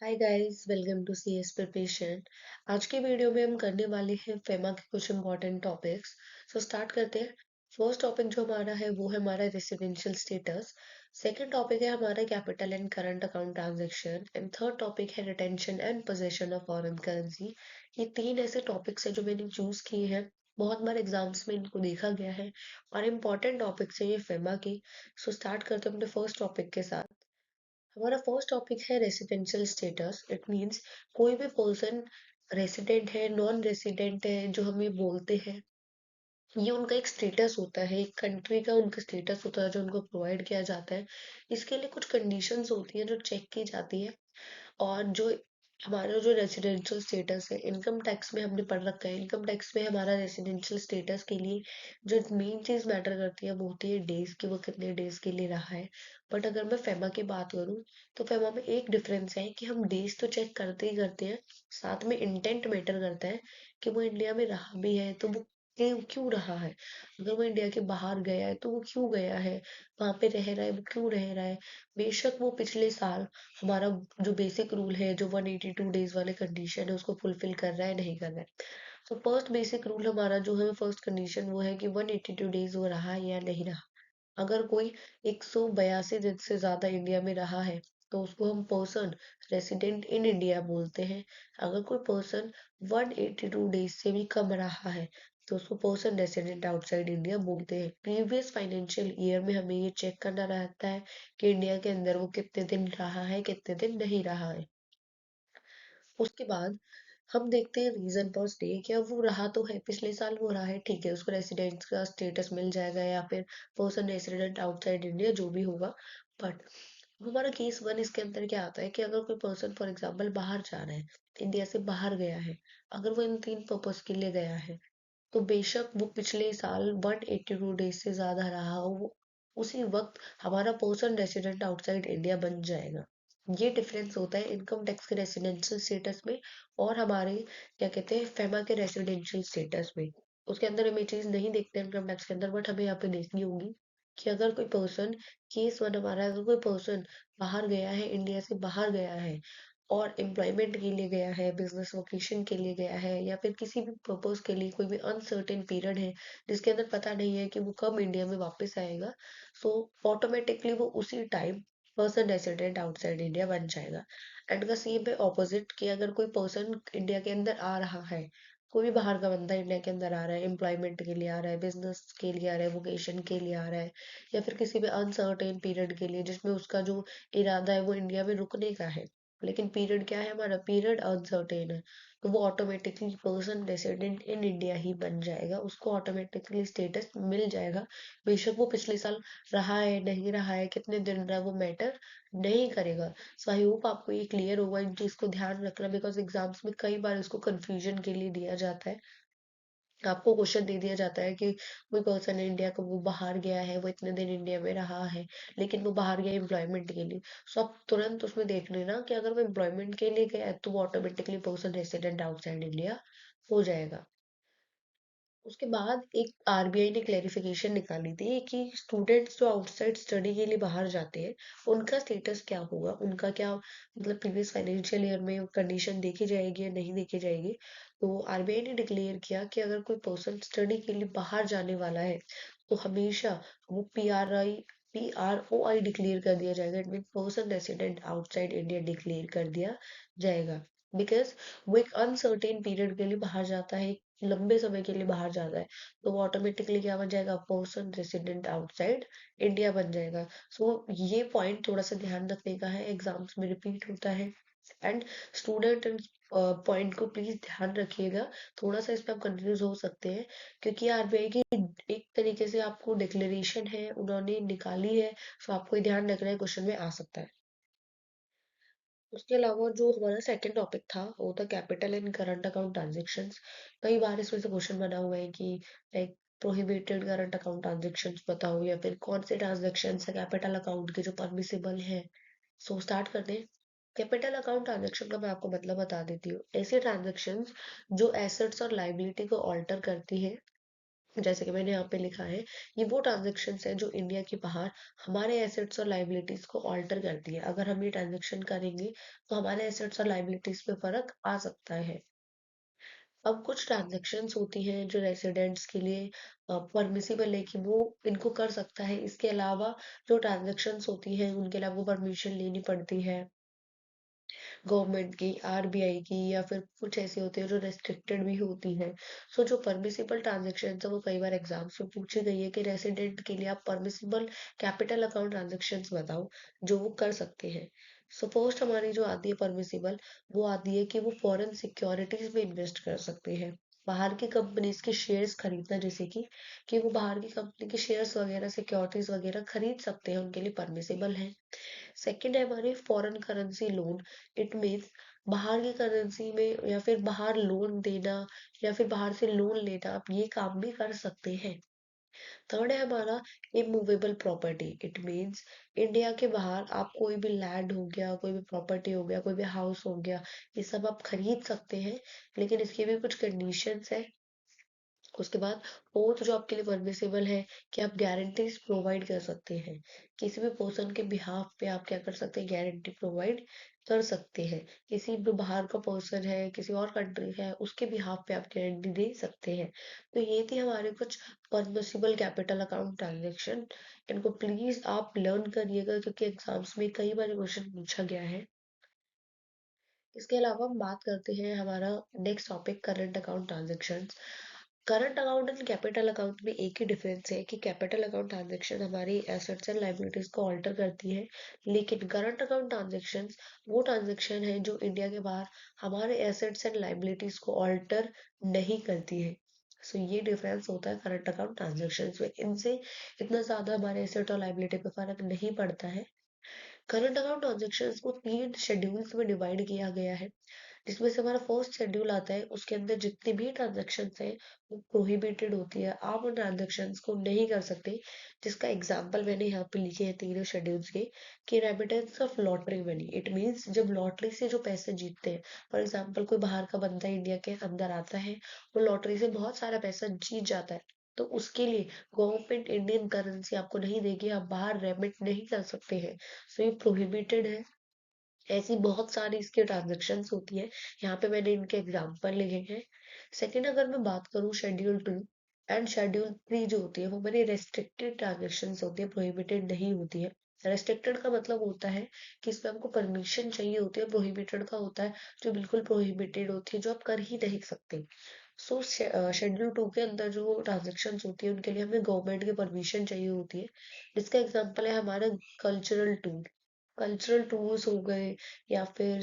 Hi guys, welcome to CS preparation. आज की video में हम करने वाले हैं फेमा के कुछ इंपॉर्टेंट टॉपिक्स। स्टार्ट करते हैं। फर्स्ट टॉपिक जो हमारा है वो है हमारा रेसिडेंशियल स्टेटस। सेकंड टॉपिक है हमारा capital and current account transaction and third topic है retention and possession of foreign currency. ये तीन ऐसे टॉपिक्स हैं जो मैंने चूज किए हैं। बहुत बार एग्जाम्स में इनको देखा गया है और इम्पोर्टेंट टॉपिक्स है ये फेमा की। स्टार्ट करते हैं अपने फर्स्ट टॉपिक के साथ। हमारा फर्स्ट टॉपिक है रेसिडेंशियल स्टेटस। इट मींस कोई भी पर्सन रेसिडेंट है, नॉन रेसिडेंट है, जो हम ये बोलते हैं, ये उनका एक स्टेटस होता है, एक कंट्री का उनका स्टेटस होता है जो उनको प्रोवाइड किया जाता है। इसके लिए कुछ कंडीशंस होती हैं जो चेक की जाती है। और जो हमारा जो रेसिडेंशियल स्टेटस है, इनकम टैक्स में हमने पढ़ रखा है, इनकम टैक्स में हमारा रेसिडेंशियल स्टेटस के लिए जो मेन चीज मैटर करती है वो होती है डेज की, वो कितने डेज के लिए रहा है। बट अगर मैं फेमा की बात करूँ तो फेमा में एक डिफरेंस है कि हम डेज तो चेक करते ही करते हैं, साथ में इंटेंट मैटर करता है कि वो इंडिया में रहा भी है तो वो क्यों रहा है। अगर वो इंडिया के बाहर गया है तो वो क्यों गया है, वहां पे रह रहा है वो क्यों रह रहा है। बेशक वो पिछले साल हमारा जो बेसिक रूल है, जो 182 डेज वाले कंडीशन है, उसको फुलफिल कर रहा है नहीं कर रहा है। फर्स्ट बेसिक रूल हमारा जो है, फर्स्ट कंडीशन वो है कि 182 डेज वो रहा है या नहीं रहा। अगर कोई 182 दिन से ज्यादा इंडिया में रहा है तो उसको हम पर्सन रेसिडेंट इन इंडिया बोलते हैं। अगर कोई पर्सन 182 डेज से भी कम रहा है तो उसको पर्सन रेसिडेंट आउटसाइड इंडिया बोलते हैं। प्रीवियस फाइनेंशियल ईयर में हमें ये चेक करना रहता है कि इंडिया के अंदर वो कितने दिन रहा है, कितने दिन नहीं रहा है। उसके बाद हम देखते हैं रीजन फॉर स्टे। क्या वो रहा तो है, पिछले साल वो रहा है, ठीक है, उसको रेसिडेंट का स्टेटस मिल जाएगा या फिर पर्सन रेसिडेंट आउटसाइड इंडिया जो भी होगा। बट हमारा केस वन इसके अंदर क्या आता है कि अगर कोई पर्सन फॉर एग्जाम्पल बाहर जा रहा है, इंडिया से बाहर गया है, अगर वो इन तीन पर्पज के लिए गया है तो बेशक वो पिछले साल 182 डेज से ज्यादा रहा हो, वो उसी वक्त हमारा पर्सन रेसिडेंट आउटसाइड इंडिया बन जाएगा। ये डिफरेंस होता है इनकम टैक्स के रेसिडेंशियल स्टेटस में और हमारे क्या कहते हैं फेमा के रेसिडेंशियल स्टेटस में। उसके अंदर हम ये चीज नहीं देखते इनकम टैक्स के अंदर, बट हमें यहाँ पे देखनी होगी कि अगर कोई पर्सन, केस वन हमारा, अगर कोई पर्सन बाहर गया है, इंडिया से बाहर गया है और एम्प्लॉयमेंट के लिए गया है, बिजनेस वोकेशन के लिए गया है, या फिर किसी भी पर्पज के लिए, कोई भी अनसर्टेन पीरियड है जिसके अंदर पता नहीं है कि वो कब इंडिया में वापस आएगा, सो ऑटोमेटिकली वो उसी time person resident outside India बन जाएगा। एंड का सेम है ऑपोजिट, कि अगर कोई पर्सन इंडिया के अंदर आ रहा है, कोई भी बाहर का बंदा इंडिया के अंदर आ रहा है, एम्प्लॉयमेंट के लिए आ रहा है, बिजनेस के लिए आ रहा है, वोकेशन के लिए आ रहा है, या फिर किसी भी अनसर्टेन पीरियड के लिए जिसमें उसका जो इरादा है वो इंडिया में रुकने का है, लेकिन पीरियड क्या है, हमारा पीरियड अनसर्टेन है, तो वो automatically person resident in India ही बन जाएगा, उसको ऑटोमेटिकली स्टेटस मिल जाएगा। बेशक वो पिछले साल रहा है नहीं रहा है, कितने दिन रहा है, वो मैटर नहीं करेगा। सो आई होप आपको ये क्लियर होगा, इन चीज को ध्यान रखना, बिकॉज एग्जाम्स में कई बार इसको कंफ्यूजन के लिए दिया जाता है। आपको क्वेश्चन दे दिया जाता है कि कोई पर्सन इंडिया का, वो बाहर गया है, वो इतने दिन इंडिया में रहा है, लेकिन वो बाहर गया एम्प्लॉयमेंट के लिए। सो आप तुरंत उसमें देख लेना कि अगर वो एम्प्लॉयमेंट के लिए गया है तो वो automatically person resident outside India हो जाएगा। उसके बाद एक आरबीआई ने क्लेरिफिकेशन निकाली थी कि स्टूडेंट्स जो आउटसाइड स्टडी के लिए बाहर जाते हैं उनका स्टेटस क्या होगा, उनका क्या मतलब प्रीवियस फाइनेंशियल ईयर में कंडीशन देखी जाएगी या नहीं देखी जाएगी। तो आरबीआई ने डिक्लेयर किया कि अगर कोई पर्सन स्टडी के लिए बाहर जाने वाला है तो हमेशा वो PROI डिक्लेयर कर दिया जाएगा, it mean person resident outside India declare कर दिया जाएगा। बिकॉज वो एक अनसर्टेन पीरियड के लिए बाहर जाता है, लंबे समय के लिए बाहर जाता है, तो वो ऑटोमेटिकली क्या बन जाएगा, पर्सन रेसिडेंट आउटसाइड इंडिया बन जाएगा। सो ये पॉइंट थोड़ा सा ध्यान रखने का है, एग्जाम्स में रिपीट होता है। एंड स्टूडेंट पॉइंट को प्लीज ध्यान रखिएगा, थोड़ा सा इसमें आप कंफ्यूज हो सकते हैं क्योंकि आरबीआई की एक तरीके से आपको डिक्लेरेशन है उन्होंने निकाली है, सो आपको ये ध्यान रखना है, क्वेश्चन में आ सकता है। उसके अलावा जो हमारा सेकंड टॉपिक था वो था capital and current account transactions. कई बार इसमें से क्वेश्चन बना हुआ है कि like prohibited current account transactions बताओ, या फिर कौन से ट्रांजेक्शन है कैपिटल अकाउंट के जो परमिसिबल है। स्टार्ट करते हैं। कैपिटल अकाउंट ट्रांजेक्शन का मैं आपको मतलब बता देती हूँ। ऐसे ट्रांजेक्शंस जो एसेट्स और लाइबिलिटी को ऑल्टर करती है जैसे कि मैंने यहाँ पे लिखा है, ये वो ट्रांजेक्शन्स हैं जो इंडिया के बाहर हमारे एसेट्स और लाइबिलिटीज को ऑल्टर करती है। अगर हम ये ट्रांजेक्शन करेंगे तो हमारे एसेट्स और लाइबिलिटीज पे फर्क आ सकता है। अब कुछ ट्रांजेक्शन्स होती हैं जो रेसिडेंट्स के लिए परमिसिबल है कि वो इनको कर सकता है। इसके अलावा जो ट्रांजेक्शन्स होती हैं उनके लिए आपको परमिशन लेनी पड़ती है गवर्नमेंट की, आरबीआई की, या फिर कुछ ऐसी होती है जो रेस्ट्रिक्टेड भी होती है। सो जो परमिसिबल ट्रांजेक्शन है वो कई बार एग्जाम्स में पूछी गई है कि रेसिडेंट के लिए आप परमिसिबल कैपिटल अकाउंट ट्रांजेक्शन्स बताओ जो वो कर सकते हैं। सो फर्स्ट हमारी जो आती है परमिसिबल, वो आती है कि वो फॉरेन सिक्योरिटीज में इन्वेस्ट कर सकते हैं। बाहर की कंपनीज के शेयर्स खरीदना, जैसे कि वो बाहर की कंपनी के शेयर्स वगैरह सिक्योरिटीज वगैरह खरीद सकते हैं, उनके लिए परमिसिबल है। सेकंड है हमारी foreign currency loan. It means बाहर की करेंसी में या फिर बाहर लोन देना या फिर बाहर से लोन लेना, आप ये काम भी कर सकते हैं। थर्ड है हमारा immovable property. It means India के बाहर आप कोई भी लैंड हो गया, कोई भी प्रॉपर्टी हो गया, कोई भी हाउस हो गया, ये सब आप खरीद सकते हैं, लेकिन इसकी भी कुछ कंडीशंस है। उसके बाद फोर्थ जो आपके लिए परमिसिबल है कि आप गारंटीज प्रोवाइड कर सकते हैं। किसी भी पर्सन के बिहाफ पे आप क्या कर सकते हैं, गारंटी प्रोवाइड कर सकते हैं। किसी भी बाहर का पर्सन है, किसी और कंट्री है, उसके बिहाफ पे आप गारंटी दे सकते हैं। तो ये थी हमारे कुछ परमिसिबल कैपिटल अकाउंट ट्रांजेक्शन। इनको प्लीज आप लर्न करिएगा क्योंकि एग्जाम्स में कई बार क्वेश्चन पूछा गया है। इसके अलावा हम बात करते हैं हमारा next topic, current account transactions. Current account and capital account में एक ही डिफरेंस है कि कैपिटल अकाउंट ट्रांजैक्शन हमारी एसेट्स एंड लाइबिलिटीज को ऑल्टर करती है, लेकिन करंट अकाउंट ट्रांजैक्शंस वो ट्रांजैक्शन है जो इंडिया के बाहर हमारे एसेट्स एंड लाइबिलिटीज को ऑल्टर नहीं करती है। सो ये डिफरेंस होता है करंट अकाउंट ट्रांजैक्शंस में। इनसे इतना ज्यादा हमारे एसेट और लाइबिलिटी पे फर्क नहीं पड़ता है। करंट अकाउंट ट्रांजैक्शंस को 3 शेड्यूल्स में डिवाइड किया गया है, जिसमें से हमारा फर्स्ट शेड्यूल आता है। उसके अंदर जितनी भी ट्रांजैक्शंस हैं वो प्रोहिबिटेड होती है, आप उन ट्रांजैक्शंस को नहीं कर सकते। जिसका एग्जांपल मैंने यहाँ पे लिखे हैं तीनों शेड्यूल्स के, कि remittance of lottery money. It means जब लॉटरी से जो पैसे जीतते हैं, फॉर एग्जाम्पल कोई बाहर का बंदा इंडिया के अंदर आता है, वो लॉटरी से बहुत सारा पैसा जीत जाता है, तो उसके लिए गवर्नमेंट इंडियन करेंसी आपको नहीं देगी, आप बाहर रेमिट नहीं कर सकते हैं। सो ये प्रोहिबिटेड है। ऐसी बहुत सारी इसके ट्रांजेक्शन्स होती है, यहाँ पे मैंने इनके एग्जाम्पल लिखे हैं। सेकंड अगर मैं बात करूँ शेड्यूल 2 एंड शेड्यूल 3 जो होती है, वो मेरी रेस्ट्रिक्टेड ट्रांजेक्शन्स होती है, प्रोहिबिटेड नहीं होती है। रेस्ट्रिक्टेड का मतलब होता है कि इसमें आपको परमिशन चाहिए होती है, प्रोहिबिटेड का होता है जो बिल्कुल प्रोहिबिटेड होती है, जो आप कर ही नहीं सकते। सो शेड्यूल 2 के अंदर जो ट्रांजेक्शन्स होती है उनके लिए हमें गवर्नमेंट की परमिशन चाहिए होती है। जिसका एग्जाम्पल है हमारा कल्चरल टूर। कल्चरल टूर्स हो गए, या फिर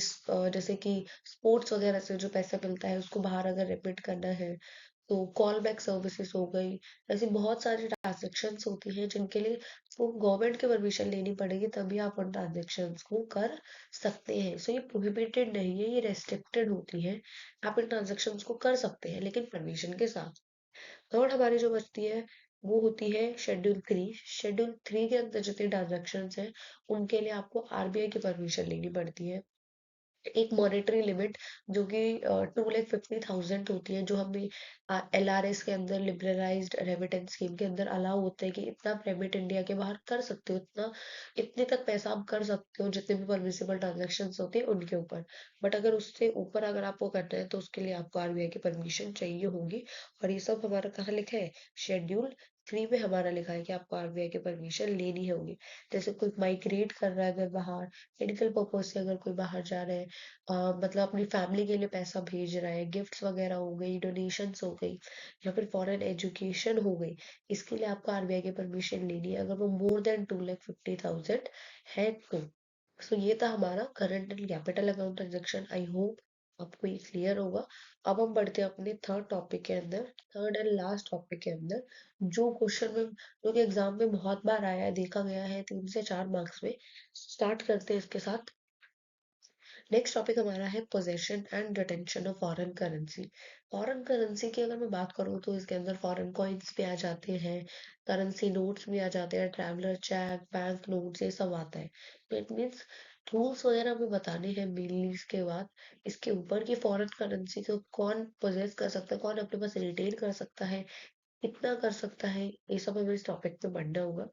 जैसे कि स्पोर्ट्स वगैरह से जो पैसा मिलता है उसको बाहर अगर रिपीट करना है, तो कॉल बैक सर्विसेज हो गई। ऐसी बहुत सारी ट्रांजेक्शन्स होती हैं जिनके लिए वो गवर्नमेंट की परमिशन लेनी पड़ेगी, तभी आप उन ट्रांजेक्शन्स को कर सकते हैं। सो ये प्रोहिबिटेड नहीं है, ये रेस्ट्रिक्टेड होती है। आप इन ट्रांजेक्शन्स को कर सकते हैं लेकिन परमिशन के साथ। थर्ड हमारी जो बचती है वो होती है शेड्यूल 3। शेड्यूल 3 के अंदर जितने ट्रांजेक्शन हैं उनके लिए आपको आरबीआई की परमिशन लेनी पड़ती है। एक मॉनेटरी लिमिट जो कि 2,50,000 होती है, जो हमें एलआरएस के अंदर, लिबरलाइज्ड रेमिटेंस स्कीम के अंदर अलाउ होता है कि इतना आप रेमिट इंडिया के बाहर कर सकते हो, इतना इतने तक पैसा आप कर सकते हो जितने भी परमिसिबल ट्रांजेक्शन होते हैं उनके ऊपर। बट अगर उससे ऊपर अगर आपको करना है तो उसके लिए आपको आरबीआई की परमिशन चाहिए होगी। और ये सब हमारा कहाँ लिखा है, शेड्यूल 3 में हमारा लिखा है कि आपको आरबीआई की परमिशन लेनी होगी। जैसे कोई माइग्रेट कर रहा है अगर बाहर, मेडिकल पर्पज से अगर कोई बाहर जा रहा है, मतलब अपनी फैमिली के लिए पैसा भेज रहा है, गिफ्ट्स वगैरह हो गई, डोनेशंस हो गई, या फिर फॉरेन एजुकेशन हो गई, इसके लिए आपको आरबीआई की परमिशन लेनी है अगर वो more than 2,50,000 है तो। सो ये था हमारा current and capital account transaction. I hope आपको ये क्लियर होगा। अब हम बढ़ते हैं अपने थर्ड टॉपिक के अंदर, थर्ड एंड लास्ट टॉपिक के अंदर, जो क्वेश्चन में, जो कि एग्जाम में बहुत बार आया है, देखा गया है 3 से 4 मार्क्स में। स्टार्ट करते हैं इसके साथ। नेक्स्ट टॉपिक हमारा है possession and retention of foreign currency. Foreign currency की अगर मैं बात करूँ तो इसके अंदर फॉरेन कॉइन्स भी आ जाते हैं, करेंसी नोट्स भी आ जाते हैं, ट्रैवलर चेक, बैंक नोट्स, ये सब आता है। तो इट मीन्स रूल्स वगैरह हमें बताने हैं मेनली। इसके बाद इसके ऊपर की फॉरेन करेंसी को कौन पोजेस कर सकता है, कौन अपने पास रिटेन कर सकता है, कितना कर सकता है, ये सब हमें इस टॉपिक पे पढ़ना होगा।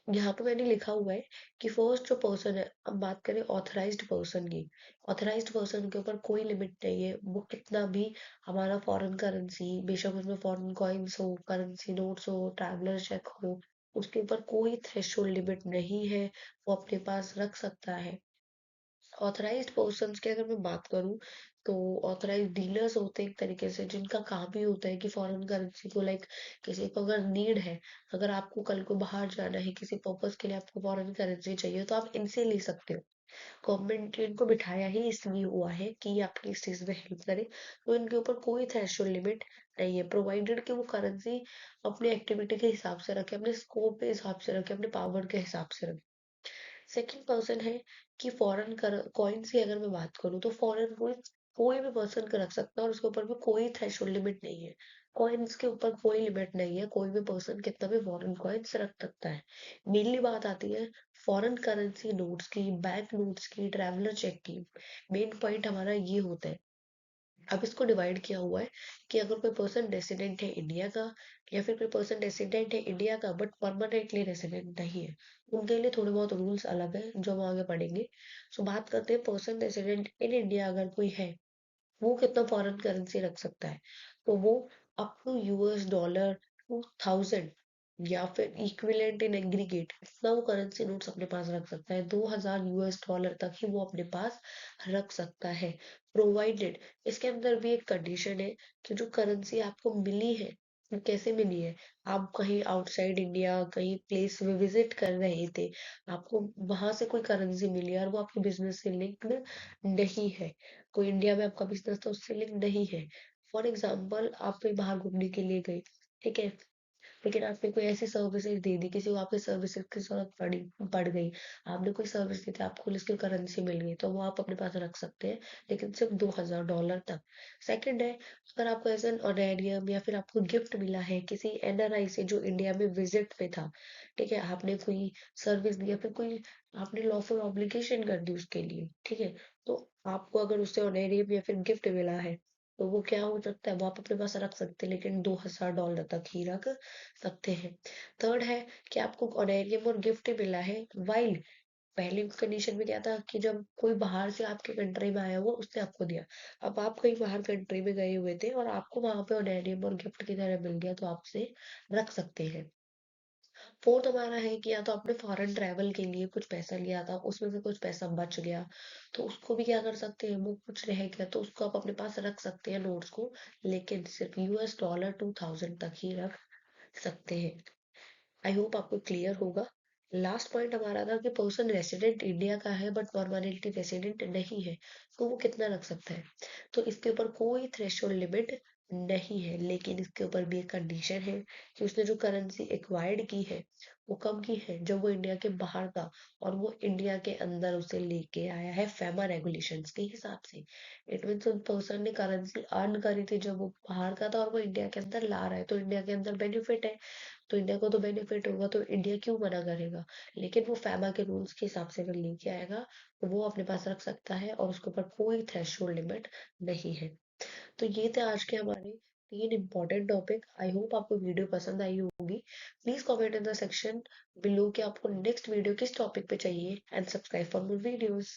यहाँ पे मैंने लिखा हुआ है कि फर्स्ट जो पर्सन है, अब बात करें ऑथराइज्ड पर्सन की। ऑथराइज्ड पर्सन के ऊपर कोई लिमिट नहीं है, वो कितना भी हमारा फॉरेन करेंसी, बेशक उसमें फॉरेन कॉइन्स हो, करेंसी नोट्स हो, ट्रैवलर चेक हो, उसके ऊपर कोई थ्रेशोल्ड लिमिट नहीं है, वो अपने पास रख सकता है। ऑथराइज्ड पर्सन्स की अगर मैं बात करूं तो ऑथराइज्ड डीलर्स होते हैं एक तरीके से, जिनका काम ही होता है कि फॉरेन करेंसी को लाइक किसी को अगर नीड है, अगर आपको कल को बाहर जाना है किसी पर्पस के लिए, आपको फॉरेन करेंसी चाहिए तो आप इनसे ले सकते हो। गवर्नमेंट ने इनको बिठाया ही इसलिए हुआ है कि ये आपकी इस चीज में हेल्प करे, तो इनके ऊपर कोई थ्रेशोल्ड लिमिट नहीं है, प्रोवाइडेड कि वो करेंसी अपने एक्टिविटी के हिसाब से रखे, अपने स्कोप के हिसाब से रखे, अपने पावर के हिसाब से रखे। सेकंड पर्सन है कि फॉरेन कॉइन्स की अगर मैं बात करूँ तो फॉरेन कॉइन्स कोई भी पर्सन का रख सकता है और उसके ऊपर भी कोई थ्रेशोल्ड लिमिट नहीं है। कॉइन्स के ऊपर कोई लिमिट नहीं है, कोई भी पर्सन कितना भी फॉरेन कॉइन्स रख सकता है। मेनली बात आती है फॉरेन करेंसी नोट्स की, बैंक नोट्स की, ट्रैवलर चेक की। मेन पॉइंट हमारा ये होता है। अब इसको डिवाइड किया हुआ है कि अगर कोई पर्सन रेसिडेंट है इंडिया का, या फिर कोई पर्सन रेसिडेंट है इंडिया का बट परमानेंटली रेसिडेंट नहीं है, उनके लिए थोड़े बहुत रूल्स अलग है जो हम आगे पढ़ेंगे। सो बात करते हैं पर्सन रेसिडेंट इन इंडिया अगर कोई है, वो कितना फॉरेन करेंसी रख सकता है। तो वो अप टू US$ 2000 या फिर इक्विवेलेंट इन एग्रीगेट इतना वो करेंसी नोट्स अपने पास रख सकता है, $2000 तक ही वो अपने पास रख सकता है। प्रोवाइडेड, इसके अंदर भी एक कंडीशन है कि जो करेंसी आपको मिली है वो कैसे मिली है। आप कहीं आउटसाइड इंडिया कहीं प्लेस में विजिट कर रहे थे, आपको वहां से कोई करेंसी मिली और वो आपके बिजनेस से लिंक्ड नहीं है, कोई इंडिया में आपका बिजनेस तो उससे लिंक नहीं है। फॉर एग्जाम्पल आप कहीं बाहर घूमने के लिए गए, ठीक है, लेकिन आपने कोई ऐसी सर्विसेज दे दी, किसी को आपकी सर्विसेज की जरूरत पड़ गई, आपने कोई सर्विस दी थी, आपको उसकी करेंसी मिल गई, तो वो आप अपने पास रख सकते हैं, लेकिन सिर्फ $2000 तक। सेकंड है, अगर आपको एज एन ऑनरेरियम या फिर आपको गिफ्ट मिला है किसी NRI से जो इंडिया में विजिट पे था, ठीक है, आपने कोई सर्विस दी या फिर कोई आपने लॉफुल ऑब्लिगेशन कर दी उसके लिए, ठीक है, तो आपको अगर उससे ऑनरेरियम या फिर गिफ्ट मिला है, तो वो क्या हो सकता है, वो आप अपने पास रख सकते हैं, लेकिन $2000 तक ही रख सकते हैं। थर्ड है कि आपको ऑनरेरियम और गिफ्ट मिला है वाइल, पहली कंडीशन में क्या था कि जब कोई बाहर से आपके कंट्री में आया हुआ उसने आपको दिया, अब आप कहीं बाहर कंट्री में गए हुए थे और आपको वहां पे ऑनरेरियम और गिफ्ट की तरह मिल गया, तो आपसे रख सकते हैं। फोर्थ हमारा है कि या तो आपने फॉरेन ट्रैवल के लिए कुछ पैसा लिया था, उसमें से कुछ पैसा बच गया, तो उसको भी क्या कर सकते हैं, वो कुछ रह गया तो उसको आप अपने पास रख सकते हैं नोट्स को, लेकिन सिर्फ $2000 तक ही रख सकते हैं। आई होप आपको क्लियर होगा। लास्ट पॉइंट हमारा था कि पर्सन रेसिडेंट इंडिया का है बट परमानेंटली रेसिडेंट नहीं है, तो वो कितना रख सकता है। तो इसके ऊपर कोई थ्रेशोल्ड लिमिट नहीं है, लेकिन इसके ऊपर भी एक कंडीशन है कि उसने जो करेंसी एक्वायर्ड की है वो कब की है, जब वो इंडिया के बाहर था और वो इंडिया के अंदर उसे लेके आया है फेमा रेगुलेशंस के हिसाब से। इट मीन्स उन पर्सन ने करेंसी अर्न करी थी जब वो बाहर का था और वो इंडिया के अंदर ला रहा है, तो इंडिया के अंदर बेनिफिट है, तो इंडिया को तो बेनिफिट होगा, तो इंडिया क्यों मना करेगा। लेकिन वो फैमा के रूल्स के हिसाब से अगर लेके आएगा तो वो अपने पास रख सकता है और उसके ऊपर कोई थ्रेशोल्ड लिमिट नहीं है। तो ये थे आज के हमारे 3 इंपॉर्टेंट टॉपिक। आई होप आपको वीडियो पसंद आई होगी। Please comment in the section below कि आपको नेक्स्ट वीडियो किस टॉपिक पे चाहिए, and subscribe for more videos.